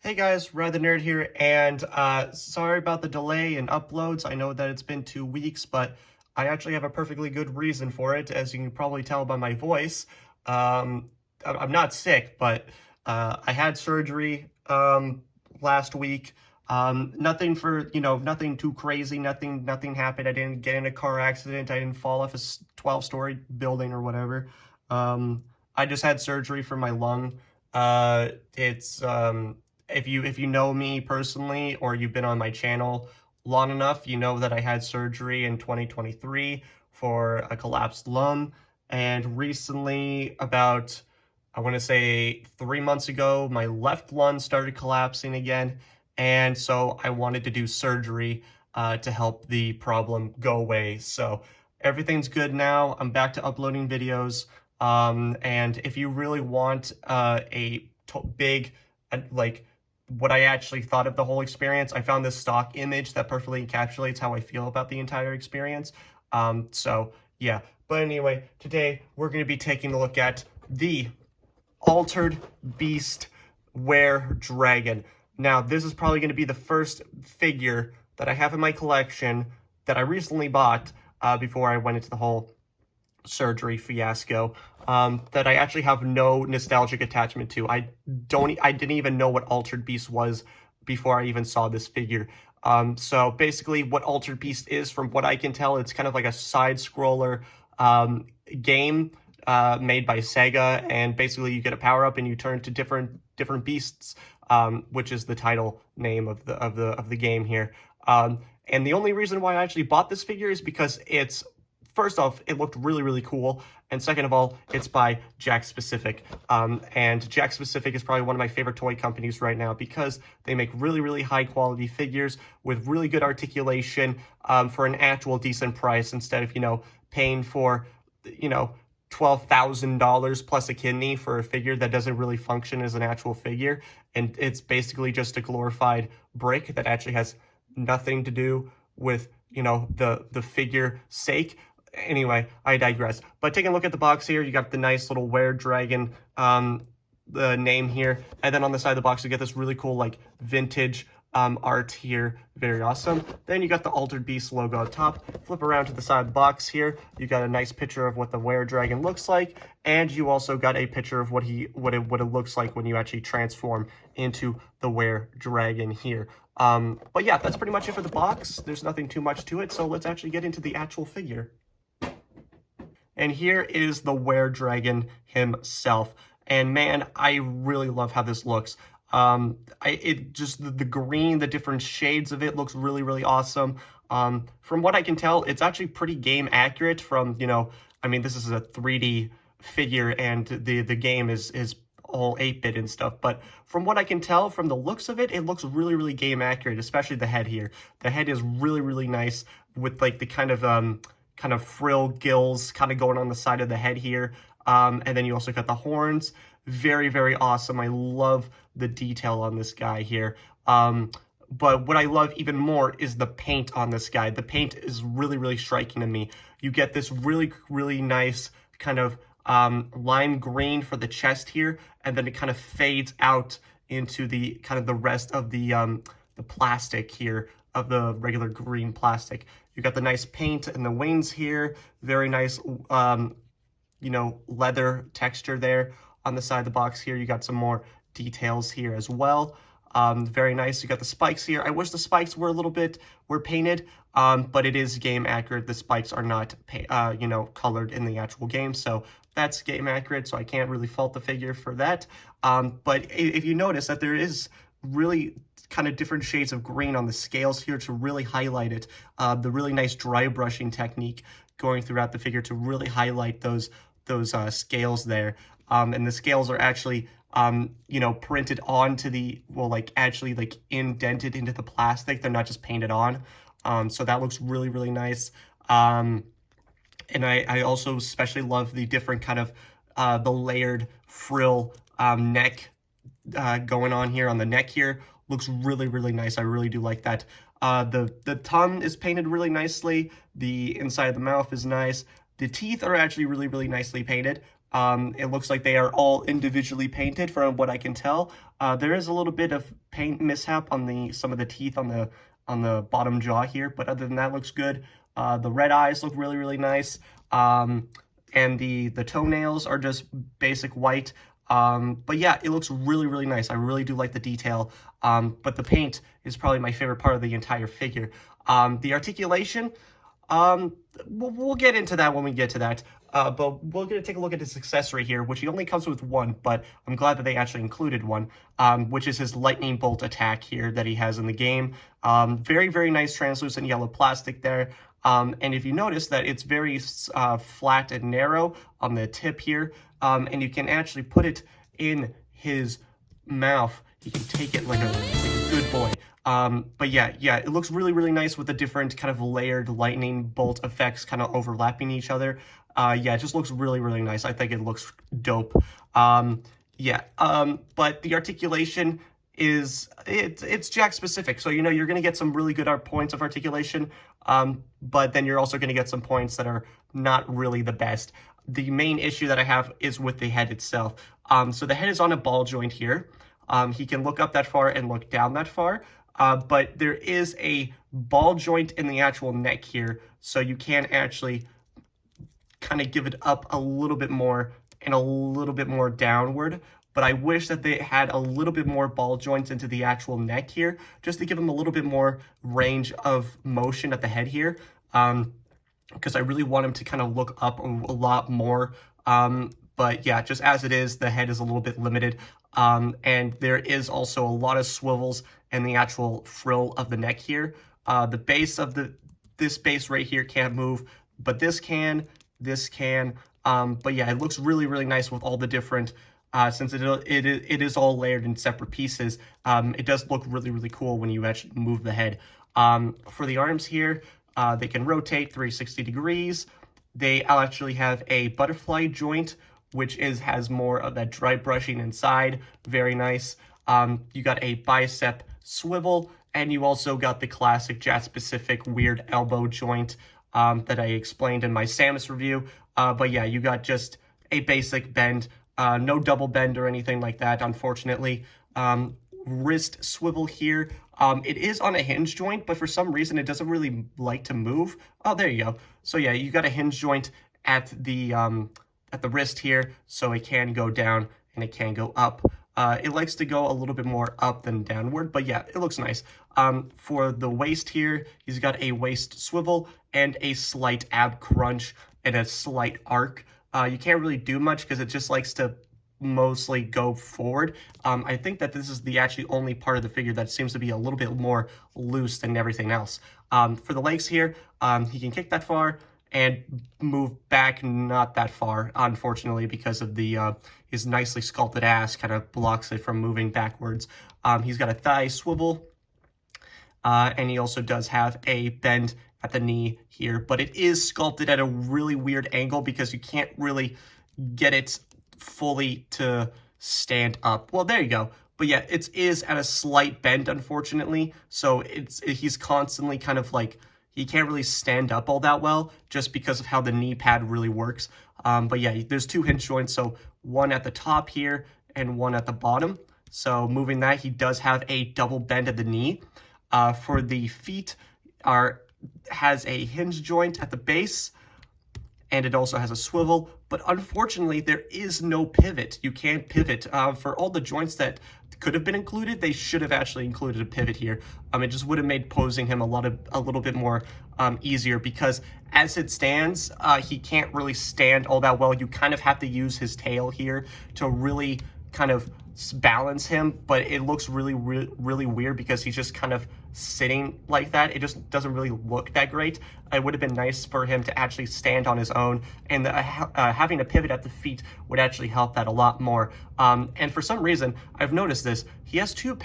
Hey guys, Red the Nerd here, and sorry about the delay in uploads. I know that it's been 2 weeks, but I actually have a perfectly good reason for it, as you can probably tell by my voice. I'm not sick, but I had surgery last week. Nothing for, nothing too crazy, nothing happened. I didn't get in a car accident. I didn't fall off a 12-story building or whatever. I just had surgery for my lung. It's if you know me personally or you've been on my channel long enough, you know that I had surgery in 2023 for a collapsed lung. And recently, about, I want to say 3 months ago, my left lung started collapsing again. And so I wanted to do surgery to help the problem go away. So everything's good now. I'm back to uploading videos. And if you really want big, like, what I actually thought of the whole experience, I found this stock image that perfectly encapsulates how I feel about the entire experience. So yeah, but anyway, today we're going to be taking a look at the Altered Beast Weredragon. Now, this is probably going to be the first figure that I have in my collection that I recently bought before I went into the whole surgery fiasco, that I actually have no nostalgic attachment to. I didn't even know what Altered Beast was before I even saw this figure. So basically what Altered Beast is, from what I can tell, it's kind of like a side-scroller game made by Sega, and basically you get a power-up and you turn to different beasts, which is the title name of the game here. And the only reason why I actually bought this figure is because it's, first off, it looked really, really cool. And second of all, it's by Jakks Specific. And Jakks Specific is probably one of my favorite toy companies right now because they make really, really high quality figures with really good articulation for an actual decent price, instead of, paying for, $12,000 plus a kidney for a figure that doesn't really function as an actual figure. And it's basically just a glorified brick that actually has nothing to do with, the figure sake. Anyway, I digress. But taking a look at the box here, you got the nice little Weredragon, the name here. And then on the side of the box, you get this really cool, like, vintage art here. Very awesome. Then you got the Altered Beast logo on top. Flip around to the side of the box here. You got a nice picture of what the Weredragon looks like. And you also got a picture of what it looks like when you actually transform into the Weredragon here. But yeah, that's pretty much it for the box. There's nothing too much to it. So let's actually get into the actual figure. And here is the Weredragon himself. And man, I really love how this looks. The green, the different shades of it looks really, really awesome. From what I can tell, it's actually pretty game accurate from, this is a 3D figure and the game is all 8-bit and stuff. But from what I can tell, from the looks of it, it looks really, really game accurate, especially the head here. The head is really, really nice with like the kind of frill gills kind of going on the side of the head here. And then you also got the horns. Very, very awesome. I love the detail on this guy here. But what I love even more is the paint on this guy. The paint is really, really striking to me. You get this really, really nice kind of lime green for the chest here, and then it kind of fades out into the kind of the rest of the plastic here, of the regular green plastic. You got the nice paint and the wings here. Very nice, leather texture there on the side of the box here. You got some more details here as well. Very nice. You got the spikes here. I wish the spikes were painted, but it is game accurate. The spikes are not, colored in the actual game. So that's game accurate. So I can't really fault the figure for that. But if you notice that there is really kind of different shades of green on the scales here to really highlight it. The really nice dry brushing technique going throughout the figure to really highlight those scales there. And the scales are actually, printed onto the, actually indented into the plastic. They're not just painted on. So that looks really, really nice. And I also especially love the different kind of, the layered frill neck going on here on the neck here. Looks really, really nice. I really do like that. The tongue is painted really nicely. The inside of the mouth is nice. The teeth are actually really, really nicely painted. It looks like they are all individually painted from what I can tell. There is a little bit of paint mishap on some of the teeth on the bottom jaw here, but other than that, looks good. The red eyes look really, really nice. And the toenails are just basic white. But yeah, it looks really, really nice. I really do like the detail. But the paint is probably my favorite part of the entire figure. The articulation, we'll get into that when we get to that. But we're going to take a look at his accessory here, which he only comes with one, but I'm glad that they actually included one, which is his lightning bolt attack here that he has in the game. Very, very nice translucent yellow plastic there. And if you notice that it's very flat and narrow on the tip here, and you can actually put it in his mouth. He can take it like a good boy. But yeah, it looks really, really nice with the different kind of layered lightning bolt effects kind of overlapping each other. Yeah, it just looks really, really nice. I think it looks dope. But the articulation it's Jakks specific. So, you're going to get some really good points of articulation, but then you're also going to get some points that are not really the best. The main issue that I have is with the head itself. So the head is on a ball joint here. He can look up that far and look down that far, but there is a ball joint in the actual neck here, so you can actually kind of give it up a little bit more and a little bit more downward. But I wish that they had a little bit more ball joints into the actual neck here, just to give them a little bit more range of motion at the head here, because I really want him to kind of look up a lot more. But yeah, just as it is, the head is a little bit limited. And there is also a lot of swivels in the actual frill of the neck here. The base of this base right here can't move, but this can. But yeah, it looks really, really nice with all the different, since it is all layered in separate pieces. It does look really, really cool when you actually move the head. For the arms here, they can rotate 360 degrees. They actually have a butterfly joint, which has more of that dry brushing inside. Very nice. You got a bicep swivel, and you also got the classic Jakks-specific weird elbow joint that I explained in my Samus review. But yeah, you got just a basic bend, no double bend or anything like that, unfortunately. Wrist swivel here. It is on a hinge joint, but for some reason it doesn't really like to move. Oh, there you go. So yeah, you got a hinge joint at the wrist here, so it can go down and it can go up. It likes to go a little bit more up than downward, but yeah, it looks nice. For the waist here, he's got a waist swivel and a slight ab crunch and a slight arc. You can't really do much because it just likes to mostly go forward. I think that this is the actually only part of the figure that seems to be a little bit more loose than everything else. For the legs here, he can kick that far and move back not that far, unfortunately, because of his nicely sculpted ass kind of blocks it from moving backwards. He's got a thigh swivel, and he also does have a bend at the knee here, but it is sculpted at a really weird angle because you can't really get it fully to stand up. Well, there you go. But yeah, it is at a slight bend, unfortunately, so he's constantly kind of like, he can't really stand up all that well just because of how the knee pad really works. But yeah, there's two hinge joints, so one at the top here and one at the bottom. So moving that, he does have a double bend at the knee. For the feet, has a hinge joint at the base, and it also has a swivel, but unfortunately there is no pivot. You can't pivot. For all the joints that could have been included, they should have actually included a pivot here. It just would have made posing him a little bit more easier, because as it stands, he can't really stand all that well. You kind of have to use his tail here to really kind of balance him, but it looks really weird because he's just kind of sitting like that. It just doesn't really look that great. It would have been nice for him to actually stand on his own, and having a pivot at the feet would actually help that a lot more. And for some reason, I've noticed this. He has two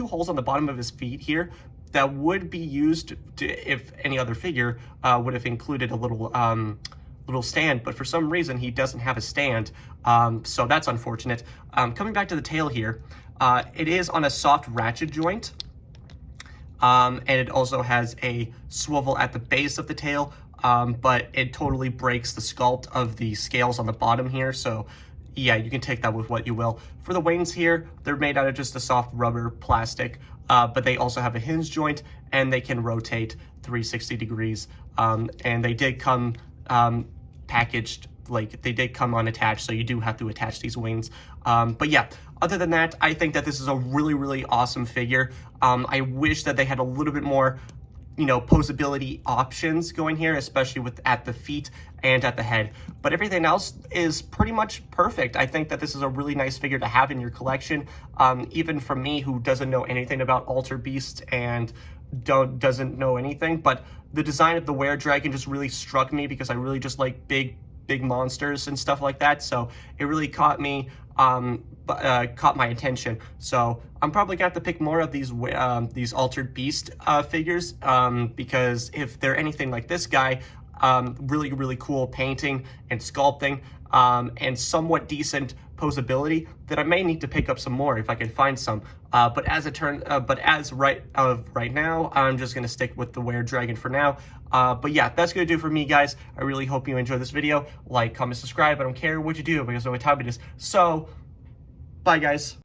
holes on the bottom of his feet here that would be used if any other figure would have included a little stand, but for some reason he doesn't have a stand, so that's unfortunate. Coming back to the tail here, it is on a soft ratchet joint, and it also has a swivel at the base of the tail. but it totally breaks the sculpt of the scales on the bottom here, so yeah, you can take that with what you will. For the wings here, they're made out of just a soft rubber plastic, but they also have a hinge joint, and they can rotate 360 degrees, and they did come packaged, like they did come unattached, so you do have to attach these wings. But yeah, other than that, I think that this is a really, really awesome figure. I wish that they had a little bit more, you know, posability options going here, especially with at the feet and at the head. But everything else is pretty much perfect. I think that this is a really nice figure to have in your collection. Even for me, who doesn't know anything about Alter Beast and doesn't know anything, but the design of the Weredragon just really struck me because I really just like big monsters and stuff like that. So it really caught me, caught my attention. So I'm probably gonna have to pick more of these Altered Beast figures, because if they're anything like this guy, really, really cool painting and sculpting, and somewhat decent posability, then I may need to pick up some more if I can find some. But as right now, I'm just gonna stick with the Weredragon for now. But yeah, that's gonna do it for me, guys. I really hope you enjoyed this video. Like, comment, subscribe. I don't care what you do because I know what time it is. So, bye, guys.